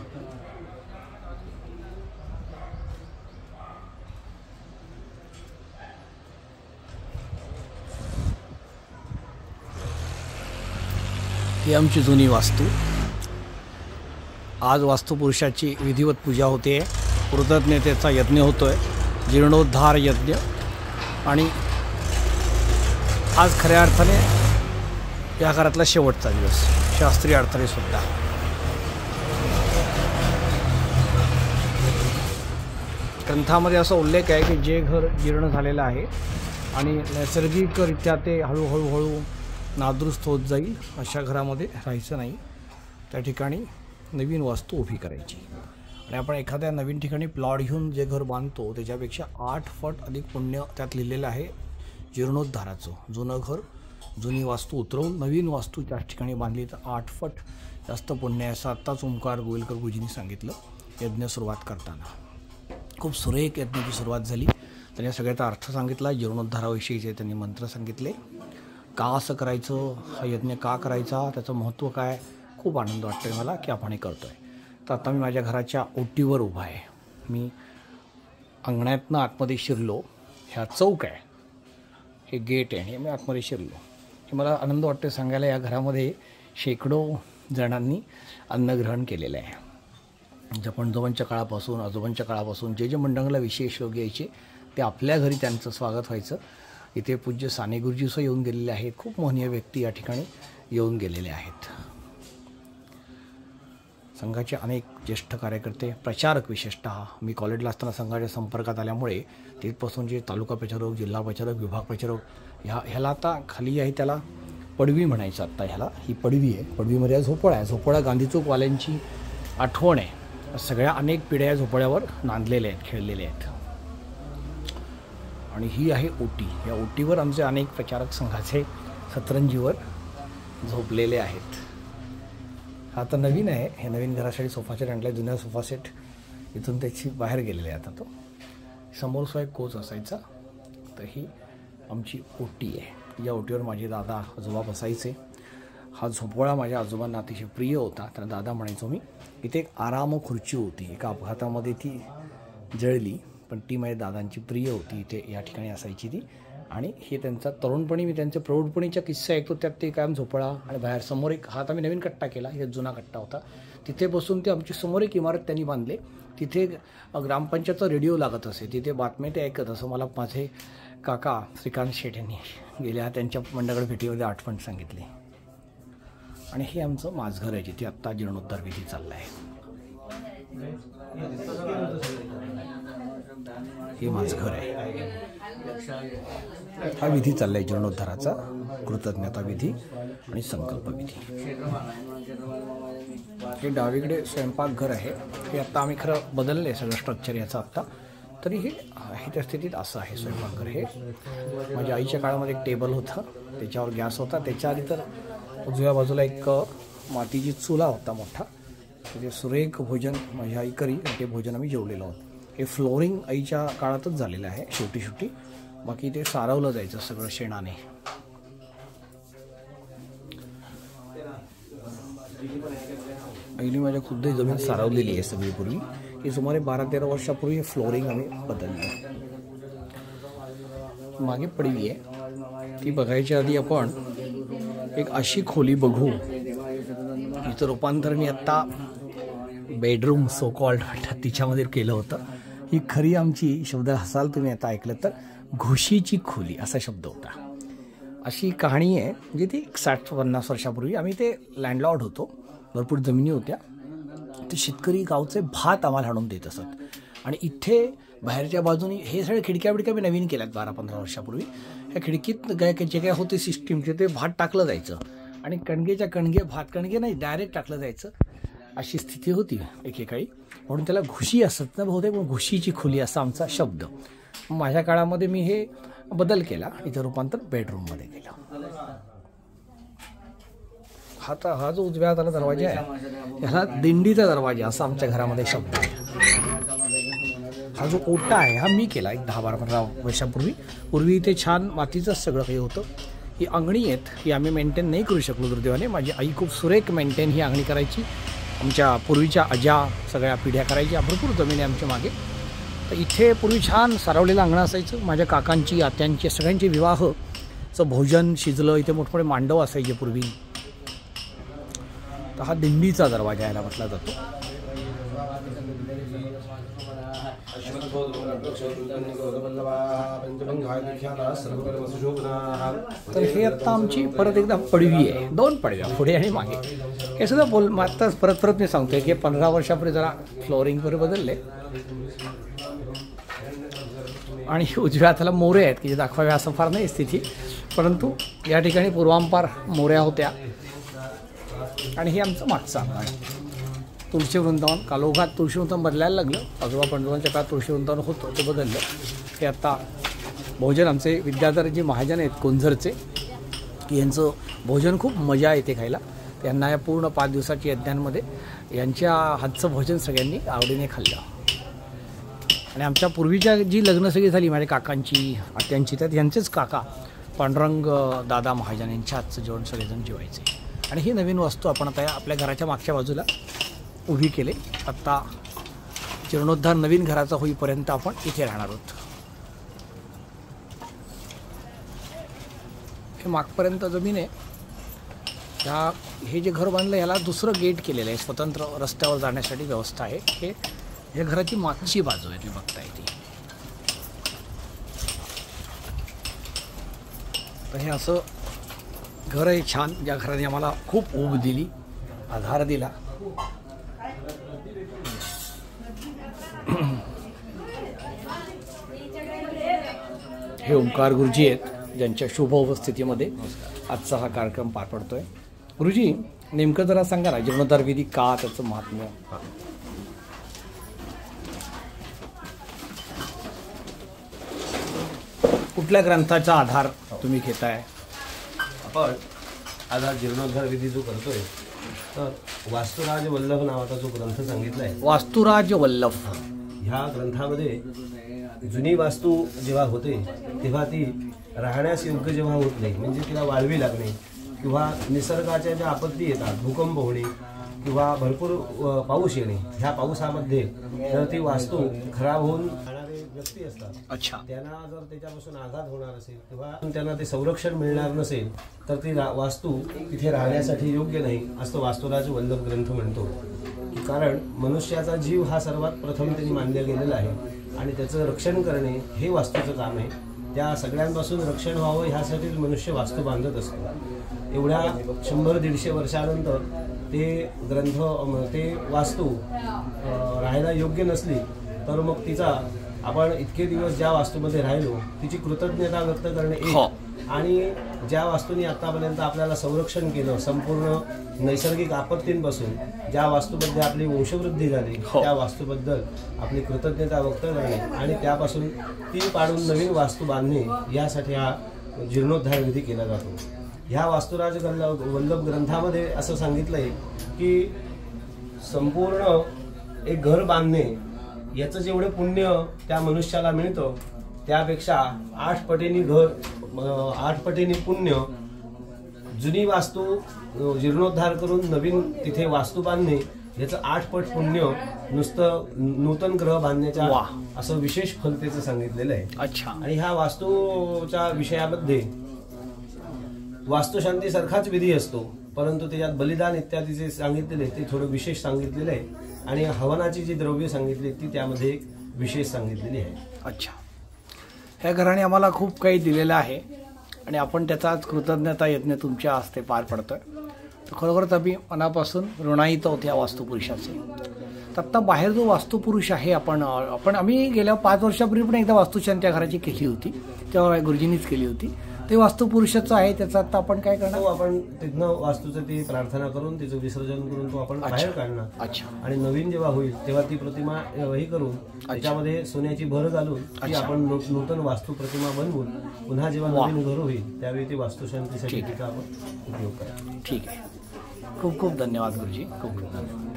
ही आमची जुनी वास्तू। आज वास्तुपुरुषाची विधिवत पूजा होते, कृतज्ञतेचा यज्ञ होतोय, जीर्णोद्धार यज्ञ। आणि आज खऱ्या अर्थाने या घरातला शेवटचा दिवस, शास्त्रीय अर्थाने सुद्धा। ग्रंथामध्ये असा उल्लेख आहे की जे घर जीर्ण झालेलं आहे आणि नैसर्गिकरित्या ते हळूहळू नादुरुस्त होत जाईल, अशा घरामध्ये राहायचं नाही, त्या ठिकाणी नवीन वास्तू उभी करायची। आणि आपण एखाद्या नवीन ठिकाणी प्लॉट घेऊन जे घर बांधतो त्याच्यापेक्षा 8 पट अधिक पुण्य त्यात लिहिलेलं आहे जीर्णोद्धाराचं। जुनं घर, जुनी वास्तू उतरवून नवीन वास्तू त्या ठिकाणी बांधली तर 8 पट जास्त पुण्य आहे, असं आत्ताच ओंकार गोविलकर गुरुजींनी सांगितलं यज्ञ सुरुवात करताना। खूप सुरेख यज्ञाची सुरुवात झाली, त्यांनी सगळ्याचा अर्थ सांगितला, जीर्णोद्धाराविषयीचे त्यांनी मंत्र सांगितले, का असं करायचं, हा यज्ञ का करायचा, त्याचं महत्त्व काय। खूप आनंद वाटतोय मला की आपण हे करतोय। तर आता मी माझ्या घराच्या ओटीवर उभा आहे, मी अंगणातनं आतमध्ये शिरलो, ह्या चौक आहे, हे गेट आहे आणि मी आतमध्ये शिरलो। हे मला आनंद वाटतोय सांगायला, या घरामध्ये शेकडो जणांनी अन्नग्रहण केलेलं आहे। पणजोबांच्या काळापासून, आजोबांच्या काळापासून जे मंडळाला विशेष योग यायचे ते आपल्या घरी त्यांचं स्वागत व्हायचं। इथे पूज्य साने गुरुजीसुद्धा येऊन गेलेले आहेत, खूप महनीय व्यक्ती या ठिकाणी येऊन गेलेले आहेत। संघाचे अनेक ज्येष्ठ कार्यकर्ते, प्रचारक, विशेषतः मी कॉलेजला असताना संघाच्या संपर्कात आल्यामुळे तिथपासून जे तालुका प्रचारक, जिल्हा प्रचारक, विभाग प्रचारक, ह्याला आता खाली आहे त्याला पडवी म्हणायचं। आत्ता ह्याला ही पडवी आहे, पडवीमध्ये झोपळा आहे, झोपळा गांधी चौकवाल्यांची आठवण आहे। सगळ्या अनेक पिढ्या झोपळ्यावर नांदलेल्या आहेत, खेळलेल्या आहेत। आणि ही आहे ओटी, या ओटीवर आमचे अनेक प्रचारक संघाचे सतरंजीवर झोपलेले आहेत। हा आता नवीन आहे, हे नवीन घरासाठी सोफा सेट आणला, जुन्या सोफा सेट इथून त्याची बाहेर गेलेले आहे। आता तो समोर एक कोच असायचा, तर ही आमची ओटी आहे, या ओटीवर माझे दादा आजोबा बसायचे। हा झोपळा माझ्या आजोबांना अतिशय प्रिय होता, त्यांना दादा म्हणायचो मी। इथे एक आराम खुर्ची होती, एका अपघातामध्ये ती जळली, पण ती माझ्या दादांची प्रिय होती, इथे या ठिकाणी असायची ती। आणि हे त्यांचा तरुणपणी, मी त्यांचे प्रौढपणीच्या किस्से ऐकतो, त्यात ते कायम झोपळा आणि बाहेर समोर एक, हा आता मी नवीन कट्टा केला, हे जुना कट्टा होता, तिथे बसून ते आमची समोर एक इमारत त्यांनी बांधले, तिथे ग्रामपंचायतचा रेडिओ लागत असे, तिथे बातम्या ते ऐकत असं मला माझे काका श्रीकांत शेठ यांनी गेल्या त्यांच्या मंडळ भेटीमध्ये आठवण सांगितली। आणि हे आमचं माझघर आहे, जिथे आत्ता जीर्णोद्धार विधी चालला आहे। हे माझं घर आहे, हा विधी चाललाय जीर्णोद्धाराचा, कृतज्ञता विधी आणि संकल्प विधी। हे डावीकडे स्वयंपाकघर आहे, हे आता आम्ही खरं बदलले सगळं स्ट्रक्चर याचं आत्ता, तरी हे त्या स्थितीत असं आहे स्वयंपाकघर। हे माझ्या आईच्या काळामध्ये एक टेबल होता, त्याच्यावर गॅस होता, त्याच्या आधी तर उजव्या बाजूला एक मातीची चुला होता मोठा, म्हणजे सुरेख भोजन माझी आई करी, ते भोजन आम्ही जेवलेलो आहोत। हे फ्लोरिंग आईच्या काळातच झालेलं आहे, शेवटी बाकी ते सारवलं जायचं सगळं शेणाने। आईने माझ्या खुद्द जमीन सारवलेली आहे सगळी पूर्वी, ही सुमारे 12-13 वर्षापूर्वी फ्लोरिंग आम्ही बदलली। मागे पडवी आहे, ती बघायच्या आधी आपण एक अशी खोली बघू, हिचं रूपांतर मी आत्ता बेडरूम सो कॉल्ड तिच्यामध्ये केलं होतं। ही खरी आमची, शब्द हसाल तुम्ही आता ऐकलं तर, घुशीची खोली असा शब्द होता। अशी कहाणी आहे, म्हणजे ती 60-50 वर्षापूर्वी आम्ही ते लँडलॉर्ड होतो, भरपूर जमिनी होत्या, ते शेतकरी गावचे भात आम्हाला आणून देत असत। आणि इथे बाहेरच्या बाजूने हे सगळे खिडक्या बिडक्या मी नवीन केल्यात 12-15 वर्षापूर्वी, ह्या खिडकीत जे काय होते सिस्टीमचे ते भात टाकलं जायचं आणि कणगेच्या कणगे, भात कणगे नाही डायरेक्ट टाकलं जायचं, अशी स्थिती होती एकेकाळी, म्हणून त्याला घुशी असत ना बहुतेक, पण घुशीची खोली असा आमचा शब्द। माझ्या काळामध्ये मी हे बदल केला, इथं रूपांतर बेडरूममध्ये केलं। हा जो उजव्या हाताला दरवाजा आहे, ह्याला दिंडीचा दरवाजा असा आमच्या घरामध्ये शब्द आहे। हा जो ओटा आहे हा मी केला एक 10-12 वर्षापूर्वी, पूर्वी इथे छान मातीचंच सगळं काही होतं। ही अंगणी आहेत, ही आम्ही मेंटेन नाही करू शकलो दुर्दैवाने, माझी आई खूप सुरेख मेंटेन ही अंगणी करायची। आमच्या पूर्वीच्या आज्या सगळ्या पिढ्या करायच्या, भरपूर जमीन आहे आमच्या मागे. तर इथे पूर्वी छान सारवलेलं अंगण असायचं. माझ्या काकांची आत्यांची सगळ्यांचे विवाहचं भोजन शिजलं. इथे मोठमोठे मांडव असायचे पूर्वी. तर हा दिंडीचा दरवाजा याला म्हटला जातो. तर हे आत्ता आमची परत एकदा पडवी आहे. 2 पडव्या पुढे आणि मागे. हे सुद्धा आत्ताच परत मी सांगतोय की 15 वर्षापूर्वी जरा फ्लोरिंग वगैरे बदलले. आणि उजव्या हाताला मोरे आहेत की जे दाखवावे असं फार नाही स्थिती, परंतु या ठिकाणी पूर्वांपार मोऱ्या होत्या. आणि हे आमचं मागचं अंगण आहे. तुळशी वृंदावन कालोखात तुळशी वृंदावन बदलायला लागलं. आजोबा पंडोबांच्या काळात तुळशी वृंदावन होतं, ते बदललं. हे आता भोजन आमचे विद्याधरजी महाजन आहेत कोंझरचे, यांचं भोजन खूप मजा येते खायला. त्यांना या पूर्ण 5 दिवसाच्या यज्ञांमध्ये यांच्या हातचं भोजन सगळ्यांनी आवडीने खाल्लं. आणि आमच्या पूर्वीच्या जी लग्न सगळी झाली माझ्या काकांची आत्यांची, त्यात यांचेच काका पांडुरंग दादा महाजन यांच्या हातचं जेवण सगळेजण जेवायचे. आणि ही नवीन वस्तू आपण आता आपल्या घराच्या मागच्या बाजूला उभी केले. आत्ता जीर्णोद्धार नवीन घराचा होईपर्यंत आपण इथे राहणार आहोत. हे मागपर्यंत जमीन आहे. हे जे घर बांधलं याला दुसरं गेट केलेलं आहे, स्वतंत्र रस्त्यावर जाण्यासाठी व्यवस्था आहे. हे या घराची मागची बाजू आहे, तुम्ही बघताय ती. तर हे असं घर आहे छान, ज्या घराने आम्हाला खूप ऊब दिली, आधार दिला. हे ओंकार गुरुजी आहेत, ज्यांच्या शुभ उपस्थितीमध्ये आजचा हा कार्यक्रम पार पडतोय. गुरुजी, नेमकं जरा सांगा ना, जीर्णोद्धार विधी का, त्याचं महात्म्य. कुठल्या ग्रंथाचा आधार तुम्ही घेताय? आपण आधार जीर्णोद्धार विधी जो करतोय, तर वास्तुराज वल्लभ नावाचा जो ग्रंथ सांगितला आहे, वास्तुराज वल्लभ, ह्या ग्रंथामध्ये जुनी वास्तू जेव्हा होते तेव्हा ती राहण्यास योग्य जेव्हा होत नाही, म्हणजे तिला वाळवी लागणे किंवा निसर्गाच्या ज्या आपत्ती येतात, भूकंप होणे किंवा भरपूर पाऊस येणे, ह्या पावसामध्ये जर ती वास्तू खराब होऊन जाणारे व्यक्ती असतात, अच्छा, त्यांना जर त्याच्यापासून आघात होणार असेल किंवा त्यांना ते संरक्षण मिळणार नसेल तर ती वास्तू तिथे राहण्यासाठी योग्य नाही, असं वास्तुराज वल्लभ ग्रंथ म्हणतो. कारण मनुष्याचा जीव हा सर्वात प्रथम त्यांनी मानला गेलेला आहे आणि त्याचं रक्षण करणे हे वास्तूचं काम आहे. त्या सगळ्यांपासून रक्षण व्हावं ह्यासाठी मनुष्य वास्तू बांधत असतो. एवढ्या 100-150 वर्षानंतर ते ग्रंथ, ते वास्तू राहायला योग्य नसली तर मग तिचा आपण इतके दिवस ज्या वास्तूमध्ये राहिलो तिची कृतज्ञता व्यक्त करणे एक, आणि ज्या वास्तूंनी आतापर्यंत आपल्याला संरक्षण केलं संपूर्ण नैसर्गिक आपत्तींपासून, ज्या वास्तूमध्ये आपली वंशवृद्धी झाली त्या वास्तूबद्दल आपली कृतज्ञता व्यक्त करणे आणि त्यापासून ती पाडून नवीन वास्तू बांधणे, यासाठी हा जीर्णोद्धार विधी केला जातो. ह्या वास्तुराज वल्लभ ग्रंथामध्ये असं सांगितलंय की संपूर्ण एक घर बांधणे याचं जेवढे पुण्य त्या मनुष्याला मिळतं त्यापेक्षा 8 पटीने 8 पटीने पुण्य जुनी वास्तू जीर्णोद्धार करून नवीन तिथे वास्तू बांधणे याचं 8 पट पुण्य नुसतं नूतन ग्रह बांधण्याच्या असं विशेष फल त्याचं सांगितलेलं आहे. अच्छा. आणि ह्या वास्तूच्या विषयामध्ये वास्तुशांती सारखाच विधी असतो, परंतु त्याच्यात बलिदान इत्यादी जे सांगितलेले ते थोडं विशेष सांगितलेलं आहे आणि हवनाची जी द्रव्य सांगितली ती त्यामध्ये एक विशेष सांगितलेली आहे. अच्छा. ह्या घराने आम्हाला खूप काही दिलेलं आहे आणि आपण त्याचा आज कृतज्ञता यज्ञ तुमच्या हस्ते पार पडतोय. तर खरोखरच आम्ही मनापासून ऋणायित आहोत या वास्तुपुरुषाचे. तर आत्ता बाहेर जो वास्तुपुरुष आहे आम्ही गेल्या 5 वर्षापूर्वी पण एकदा वास्तुशांती त्या घराची केली होती, तेव्हा गुरुजींनीच केली होती. ते वास्तुपुरुषाचं आहे, त्याचं आता आपण काय करणार, आपण तिथनं वास्तूचं ती प्रार्थना करून तिचं विसर्जन करून तो आपण बाहेर काढणार. अच्छा. आणि नवीन जेव्हा होईल तेव्हा ती प्रतिमा हे करून त्याच्यामध्ये सोन्याची भर घालून ती आपण नूतन वास्तू प्रतिमा बनवून पुन्हा जेव्हा नवीन घर होईल त्यावेळी ती वास्तुशांतीसाठी तिचा आपण उपयोग करा. ठीक आहे. खूप खूप धन्यवाद गुरुजी. खूप खूप धन्यवाद.